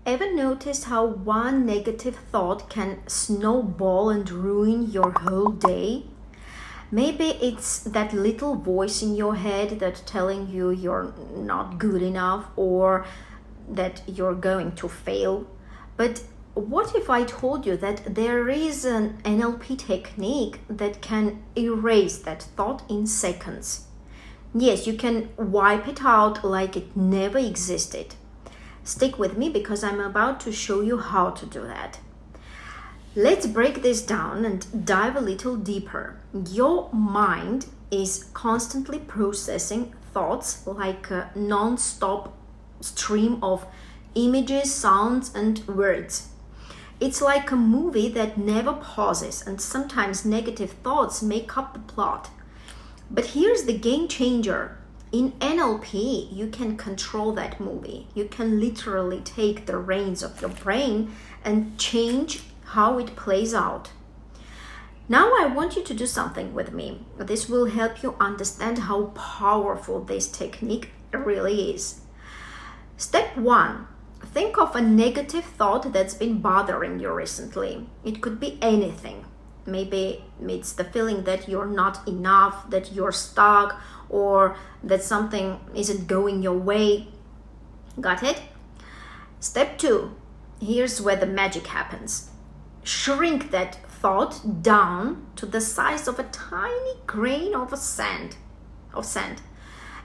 Ever noticed how one negative thought can snowball and ruin your whole day? Maybe it's that little voice in your head that's telling you you're not good enough or that you're going to fail. But what if I told you that there is an NLP technique that can erase that thought in seconds? Yes, you can wipe it out like it never existed. Stick with me because I'm about to show you how to do that. Let's break this down and dive a little deeper. Your mind is constantly processing thoughts like a non-stop stream of images, sounds, and words. It's like a movie that never pauses, and sometimes negative thoughts make up the plot. But here's the game changer. In NLP, you can control that movie. You can literally take the reins of your brain and change how it plays out. Now I want you to do something with me. This will help you understand how powerful this technique really is. Step 1. Think of a negative thought that's been bothering you recently. It could be anything. Maybe it's the feeling that you're not enough, that you're stuck, or that something isn't going your way. Got it? Step 2. Here's where the magic happens. Shrink that thought down to the size of a tiny grain of sand.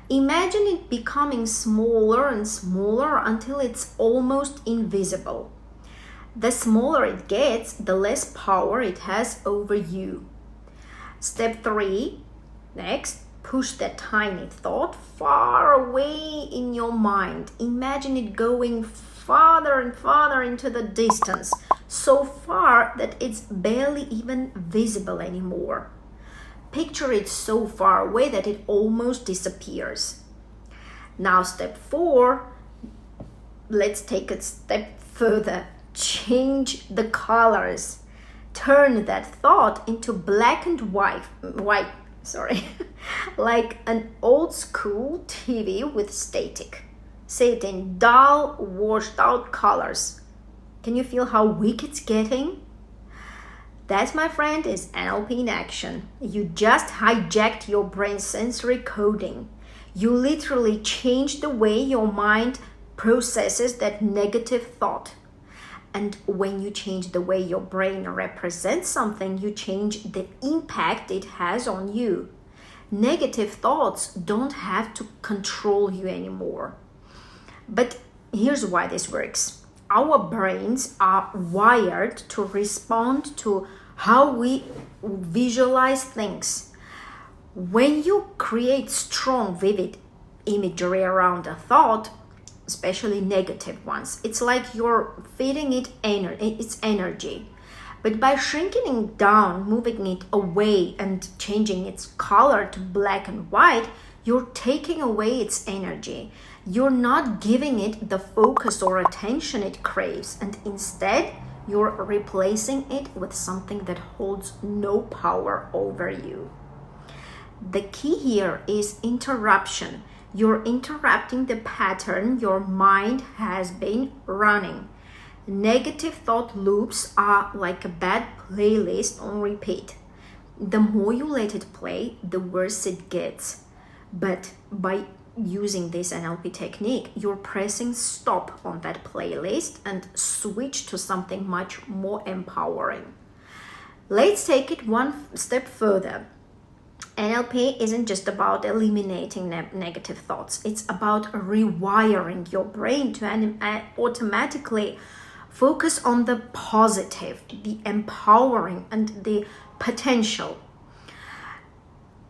Imagine it becoming smaller and smaller until it's almost invisible. The smaller it gets, the less power it has over you. Step 3. Next, push that tiny thought far away in your mind. Imagine it going farther and farther into the distance, so far that it's barely even visible anymore. Picture it so far away that it almost disappears. Now, step 4, let's take a step further. Change the colors. Turn that thought into black and white, like an old school TV with static. Say it in dull, washed out colors. Can you feel how weak it's getting? That, my friend, is NLP in action. You just hijacked your brain's sensory coding. You literally changed the way your mind processes that negative thought. And when you change the way your brain represents something, you change the impact it has on you. Negative thoughts don't have to control you anymore. But here's why this works. Our brains are wired to respond to how we visualize things. When you create strong, vivid imagery around a thought, especially negative ones, it's like you're feeding it its energy. But by shrinking it down, moving it away, and changing its color to black and white, you're taking away its energy. You're not giving it the focus or attention it craves, and instead, you're replacing it with something that holds no power over you. The key here is interruption. You're interrupting the pattern your mind has been running. Negative thought loops are like a bad playlist on repeat. The more you let it play, the worse it gets. But by using this NLP technique, you're pressing stop on that playlist and switch to something much more empowering. Let's take it one step further. NLP isn't just about eliminating negative thoughts. It's about rewiring your brain to automatically focus on the positive, the empowering, and the potential.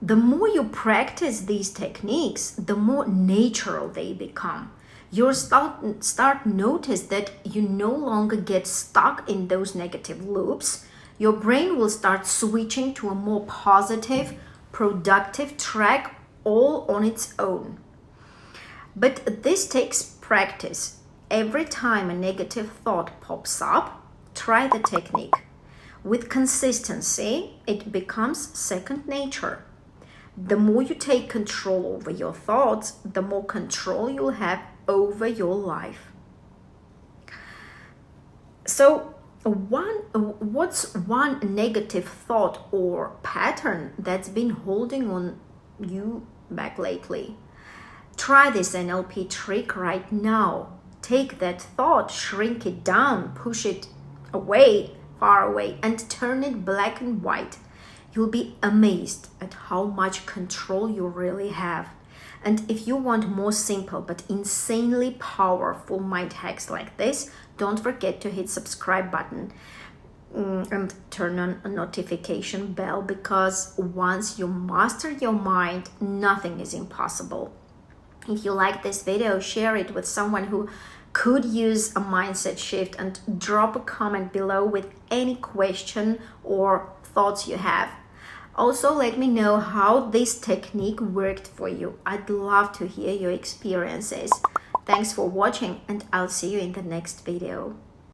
The more you practice these techniques, the more natural they become. You'll start notice that you no longer get stuck in those negative loops. Your brain will start switching to a more positive, productive track all on its own. But this takes practice. Every time a negative thought pops up, try the technique. With consistency, it becomes second nature. The more you take control over your thoughts, the more control you'll have over your life. So what's one negative thought or pattern that's been holding on you back lately? Try this NLP trick right now. Take that thought, shrink it down, push it away, far away, and turn it black and white. You'll be amazed at how much control you really have. And if you want more simple but insanely powerful mind hacks like this, don't forget to hit subscribe button and turn on a notification bell, because once you master your mind, nothing is impossible. If you like this video, share it with someone who could use a mindset shift, and drop a comment below with any question or thoughts you have. Also, let me know how this technique worked for you. I'd love to hear your experiences. Thanks for watching, and I'll see you in the next video.